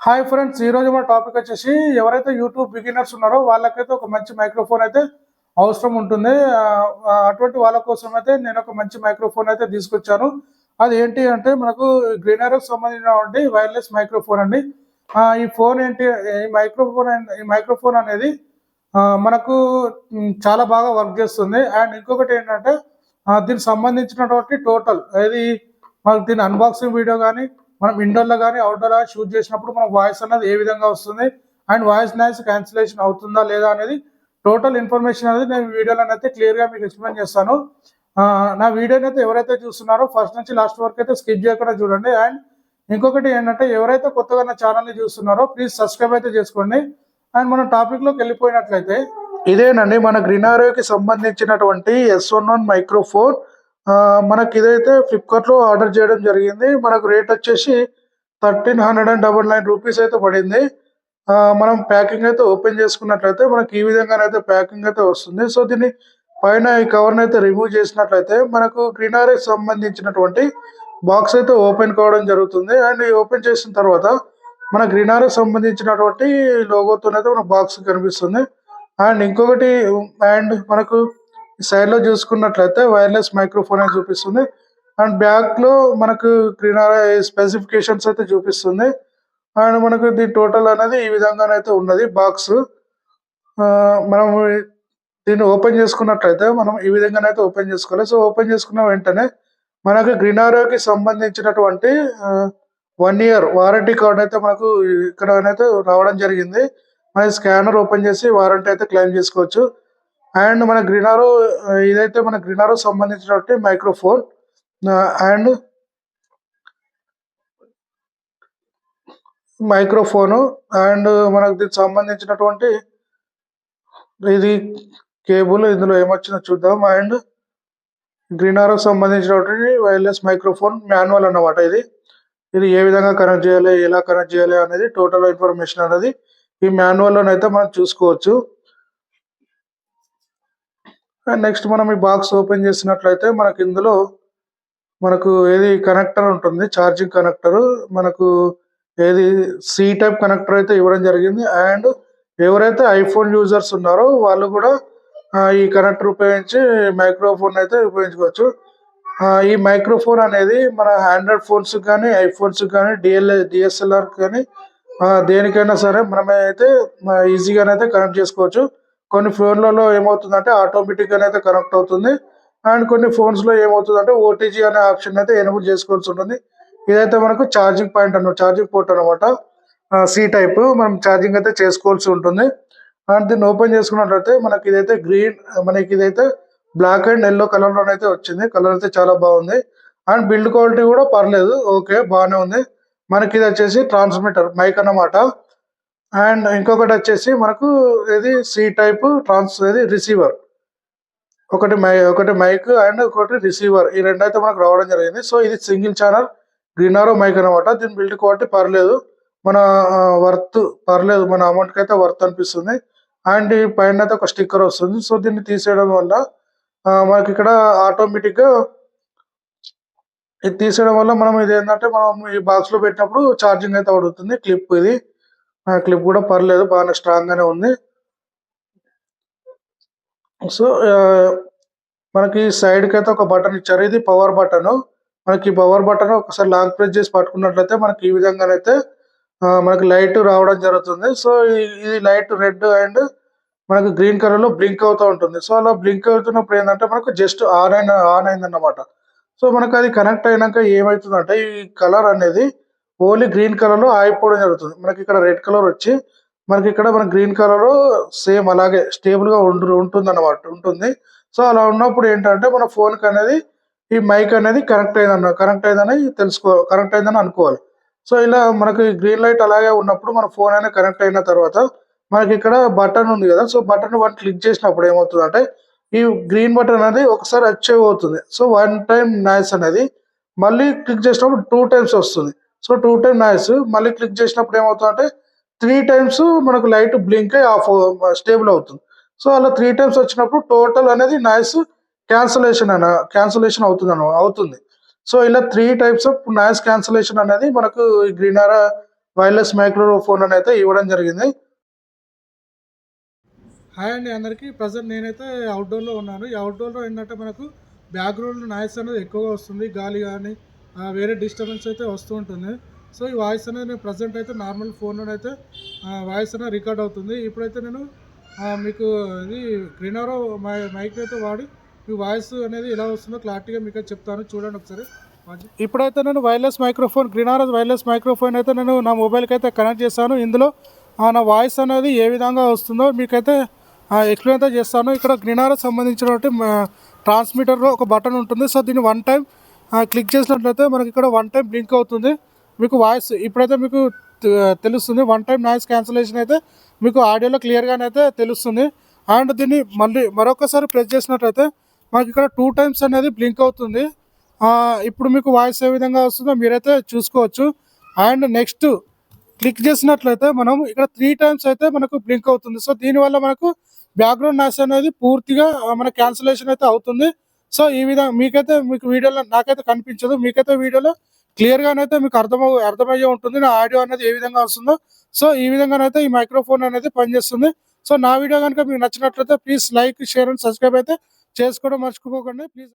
Hi friends, ఈ రోజు మన టాపిక్ వచ్చేసి ఎవరైతే యూట్యూబ్ బిగినర్స్ ఉన్నారో వాళ్ళకైతే ఒక మంచి మైక్రోఫోన్ అయితే అవసరం ఉంటుంది. అటువంటి వాళ్ళ కోసం అయితే నేను ఒక మంచి మైక్రోఫోన్ అయితే తీసుకొచ్చాను. అది ఏంటి అంటే మనకు గ్రీనర్కి సంబంధించినటువంటి వైర్లెస్ మైక్రోఫోన్ అండి. ఈ ఫోన్ ఏంటి, ఈ మైక్రోఫోన్ అనేది మనకు చాలా బాగా వర్క్ చేస్తుంది. అండ్ ఇంకొకటి ఏంటంటే దీనికి సంబంధించినటువంటి టోటల్ ఏది మనకు దీని అన్బాక్సింగ్ వీడియో కానీ మనం ఇండోర్లో కానీ అవుట్డోర్ షూట్ చేసినప్పుడు మన వాయిస్ అనేది ఏ విధంగా వస్తుంది అండ్ వాయిస్ నాయిస్ క్యాన్సిలేషన్ అవుతుందా లేదా అనేది టోటల్ ఇన్ఫర్మేషన్ అనేది నేను వీడియోలో అయితే క్లియర్గా మీకు ఎక్స్ప్లెయిన్ చేస్తాను. నా వీడియోని అయితే ఎవరైతే చూస్తున్నారో ఫస్ట్ నుంచి లాస్ట్ వరకు అయితే స్కిప్ చేయకుండా చూడండి. అండ్ ఇంకొకటి ఏంటంటే ఎవరైతే కొత్తగా నా ఛానల్ని చూస్తున్నారో ప్లీజ్ సబ్స్క్రైబ్ అయితే చేసుకోండి. అండ్ మన టాపిక్లోకి వెళ్ళిపోయినట్లయితే ఇదేనండి మన గ్రీనారోకి సంబంధించినటువంటి S11 మైక్రోఫోన్. మనకి ఇదైతే ఫ్లిప్కార్ట్లో ఆర్డర్ చేయడం జరిగింది. మనకు రేట్ వచ్చేసి 1399 రూపీస్ అయితే పడింది. మనం ప్యాకింగ్ అయితే ఓపెన్ చేసుకున్నట్లయితే మనకి ఈ విధంగానైతే ప్యాకింగ్ అయితే వస్తుంది. సో దీన్ని పైన ఈ కవర్ని అయితే రిమూవ్ చేసినట్లయితే మనకు గ్రీనరీకి సంబంధించినటువంటి బాక్స్ అయితే ఓపెన్ కావడం జరుగుతుంది. అండ్ ఈ ఓపెన్ చేసిన తర్వాత మన గ్రీనరీకి సంబంధించినటువంటి లోగోతోనైతే మన బాక్స్ కనిపిస్తుంది. అండ్ ఇంకొకటి అండ్ మనకు సైడ్లో చూసుకున్నట్లయితే వైర్లెస్ మైక్రోఫోన్ అని చూపిస్తుంది. అండ్ బ్యాక్లో మనకు గ్రీనరీ స్పెసిఫికేషన్స్ అయితే చూపిస్తుంది. అండ్ మనకు దీని టోటల్ అనేది ఈ విధంగానైతే ఉన్నది బాక్స్. మనం దీన్ని ఓపెన్ చేసుకున్నట్లయితే మనం ఈ విధంగానైతే ఓపెన్ చేసుకోవాలి. సో ఓపెన్ చేసుకున్న వెంటనే మనకు గ్రీనరీకి సంబంధించినటువంటి 1 year వారంటీ కార్డ్ అయితే మనకు ఇక్కడ అయితే రావడం జరిగింది. మన స్కానర్ ఓపెన్ చేసి వారంటీ అయితే క్లెయిమ్ చేసుకోవచ్చు. అండ్ మన గ్రీనారో ఇదైతే మన గ్రీనారో సంబంధించినటువంటి మైక్రోఫోన్. అండ్ మైక్రోఫోను అండ్ మనకు దీనికి సంబంధించినటువంటి ఇది కేబుల్, ఇందులో ఏమొచ్చిందో చూద్దాం. అండ్ గ్రీనారోకి సంబంధించినటువంటి వైర్లెస్ మైక్రోఫోన్ మాన్యువల్ అన్నమాట. ఇది ఏ విధంగా కనెక్ట్ చేయాలి, ఎలా కనెక్ట్ చేయాలి అనేది టోటల్ ఇన్ఫర్మేషన్ అనేది ఈ మాన్యువల్లోనైతే మనం చూసుకోవచ్చు. అండ్ నెక్స్ట్ మనం ఈ బాక్స్ ఓపెన్ చేసినట్లయితే మనకి ఇందులో మనకు ఏది కనెక్టర్ ఉంటుంది, ఛార్జింగ్ కనెక్టర్. మనకు ఏది సి టైప్ కనెక్టర్ అయితే ఇవ్వడం జరిగింది. అండ్ ఎవరైతే ఐఫోన్ యూజర్స్ ఉన్నారో వాళ్ళు కూడా ఈ కనెక్టర్ ఉపయోగించి మైక్రోఫోన్ అయితే ఉపయోగించుకోవచ్చు. ఈ మైక్రోఫోన్ అనేది మన ఆండ్రాయిడ్ ఫోన్స్ కానీ ఐఫోన్స్ కానీ డిఎస్ఎల్ఆర్ కానీ దేనికైనా సరే మనమైతే ఈజీగానైతే కనెక్ట్ చేసుకోవచ్చు. కొన్ని ఫోన్లలో ఏమవుతుందంటే ఆటోమేటిక్గా అయితే కనెక్ట్ అవుతుంది. అండ్ కొన్ని ఫోన్స్లో ఏమవుతుందంటే ఓటీజీ అనే ఆప్షన్ అయితే ఎనేబుల్ చేసుకోవాల్సి ఉంటుంది. ఇదైతే మనకు ఛార్జింగ్ పాయింట్ ఛార్జింగ్ పోర్ట్ అనమాట. సి టైప్ మనం ఛార్జింగ్ అయితే చేసుకోవాల్సి ఉంటుంది. అండ్ దీన్ని ఓపెన్ చేసుకున్నట్లయితే మనకి ఇదైతే బ్లాక్ అండ్ ఎల్లో కలర్లోనైతే వచ్చింది. కలర్ అయితే చాలా బాగుంది. అండ్ బిల్డ్ క్వాలిటీ కూడా పర్లేదు, ఓకే బాగానే ఉంది. మనకి ఇది వచ్చేసి ట్రాన్స్మిటర్ మైక్ అన్నమాట. అండ్ ఇంకొకటి వచ్చేసి మనకు ఇది సి టైప్ రిసీవర్. ఒకటి మైక్ అండ్ ఒకటి రిసీవర్, ఈ రెండు అయితే మనకు రావడం జరిగింది. సో ఇది సింగిల్ ఛానల్ గ్రీనారో మైక్ అనమాట. దీని బిల్డ్ క్వాలిటీ పర్లేదు, మన పర్లేదు, మన అమౌంట్కి అయితే వర్త్ అనిపిస్తుంది. అండ్ ఈ పైన అయితే ఒక స్టిక్కర్ వస్తుంది. సో దీన్ని తీసేయడం వల్ల మనకి ఇక్కడ ఆటోమేటిక్గా ఇది తీసేయడం వల్ల మనం ఇది ఏంటంటే మనం ఈ బాక్స్లో పెట్టినప్పుడు ఛార్జింగ్ అయితే అడుగుతుంది. క్లిప్ కూడా పర్లేదు, బాగానే స్ట్రాంగ్గానే ఉంది. సో మనకి సైడ్కి అయితే ఒక బటన్ ఇచ్చారు, ఇది పవర్ బటన్. మనకి పవర్ బటన్ ఒకసారి లాంగ్ ప్రెస్ చేసి పట్టుకున్నట్లయితే మనకి ఈ విధంగానైతే మనకి లైట్ రావడం జరుగుతుంది. సో ఇది లైట్ రెడ్ అండ్ మనకు గ్రీన్ కలర్లో బ్లింక్ అవుతూ ఉంటుంది. సో అలా బ్లింక్ అవుతున్నప్పుడు ఏంటంటే మనకు జస్ట్ ఆన్ అయిందన్నమాట. సో మనకు అది కనెక్ట్ అయినాక ఏమవుతుందంటే ఈ కలర్ అనేది ఓన్లీ గ్రీన్ కలర్లో ఆగిపోవడం జరుగుతుంది. మనకి ఇక్కడ రెడ్ కలర్ వచ్చి మనకి ఇక్కడ మన గ్రీన్ కలర్ సేమ్ అలాగే స్టేబుల్గా ఉంటుంది. సో అలా ఉన్నప్పుడు ఏంటంటే మన ఫోన్కి అనేది ఈ మైక్ అనేది కనెక్ట్ అయిందని అనుకోవాలి. సో ఇలా మనకి గ్రీన్ లైట్ అలాగే ఉన్నప్పుడు మన ఫోన్ అనేది కనెక్ట్ అయిన తర్వాత మనకి ఇక్కడ బటన్ ఉంది కదా. సో బటన్ క్లిక్ చేసినప్పుడు ఏమవుతుందంటే ఈ గ్రీన్ బటన్ అనేది ఒకసారి అచీవ్ అవుతుంది. సో 1 time నాయిస్ అనేది మళ్ళీ క్లిక్ చేసినప్పుడు 2 times వస్తుంది. సో 2 time నాయిస్ మళ్ళీ క్లిక్ చేసినప్పుడు ఏమవుతుందంటే 3 times మనకు లైట్ బ్లింక్ అయ్యి స్టేబుల్ అవుతుంది. సో అలా 3 times వచ్చినప్పుడు టోటల్ అనేది నాయిస్ క్యాన్సలేషన్ అవుతుంది. సో ఇలా 3 types ఆఫ్ నాయిస్ క్యాన్సలేషన్ అనేది మనకు గ్రీనారా వైర్లెస్ మైక్రోఫోన్ అని అయితే ఇవ్వడం జరిగింది. హాయ్ అండి అందరికీ. ప్రజెంట్ నేనైతే అవుట్డోర్లో ఉన్నాను. ఈ అవుట్డోర్లో ఏంటంటే మనకు బ్యాక్గ్రౌండ్ నాయిస్ అనేది ఎక్కువగా వస్తుంది, గాలి కానీ వేరే డిస్టర్బెన్స్ అయితే వస్తూ ఉంటుంది. సో ఈ వాయిస్ అనేది నేను ప్రజెంట్ అయితే నార్మల్ ఫోన్లోనైతే వాయిస్ అనేది రికార్డ్ అవుతుంది. ఇప్పుడైతే నేను మీకు ఇది గ్రీనరో మైక్ అయితే వాడి మీ వాయిస్ అనేది ఎలా వస్తుందో క్లారిటీగా మీకు అయితే చెప్తాను, చూడండి ఒకసారి. ఇప్పుడైతే నేను వైర్లెస్ మైక్రోఫోన్ గ్రీనారో వైర్లెస్ మైక్రోఫోన్ అయితే నేను నా మొబైల్కి అయితే కనెక్ట్ చేశాను. ఇందులో నా వాయిస్ అనేది ఏ విధంగా వస్తుందో మీకైతే ఎక్స్ప్లెయిన్ అయితే చేస్తాను. ఇక్కడ గ్రీనారో సంబంధించినటువంటి ట్రాన్స్మిటర్లో ఒక బటన్ ఉంటుంది. సో దీన్ని వన్ టైం క్లిక్ చేసినట్లయితే మనకి ఇక్కడ వన్ టైం బ్లింక్ అవుతుంది. మీకు వాయిస్ ఇప్పుడైతే మీకు తెలుస్తుంది. వన్ టైం నాయిస్ క్యాన్సిలేషన్ అయితే మీకు ఆడియోలో క్లియర్గానే అయితే తెలుస్తుంది. అండ్ దీన్ని మళ్ళీ మరొకసారి ప్రెస్ చేసినట్లయితే మనకి ఇక్కడ 2 టైమ్స్ అనేది బ్లింక్ అవుతుంది. ఇప్పుడు మీకు వాయిస్ ఏ విధంగా వస్తుందో మీరైతే చూసుకోవచ్చు. అండ్ నెక్స్ట్ క్లిక్ చేసినట్లయితే మనం ఇక్కడ 3 టైమ్స్ అయితే మనకు బ్లింక్ అవుతుంది. సో దీనివల్ల మనకు బ్యాక్గ్రౌండ్ నాయిస్ అనేది పూర్తిగా మన క్యాన్సిలేషన్ అయితే అవుతుంది. సో ఈ విధంగా మీకు వీడియోలో నాకైతే కనిపించదు, మీకైతే వీడియోలో క్లియర్గానైతే మీకు అర్థమయ్యే ఉంటుంది నా ఆడియో అనేది ఏ విధంగా వస్తుందో. సో ఈ విధంగానైతే ఈ మైక్రోఫోన్ అనేది పనిచేస్తుంది. సో నా వీడియో కనుక మీకు నచ్చినట్లయితే please like, share and subscribe అయితే చేసుకోవడం మర్చిపోకండి ప్లీజ్.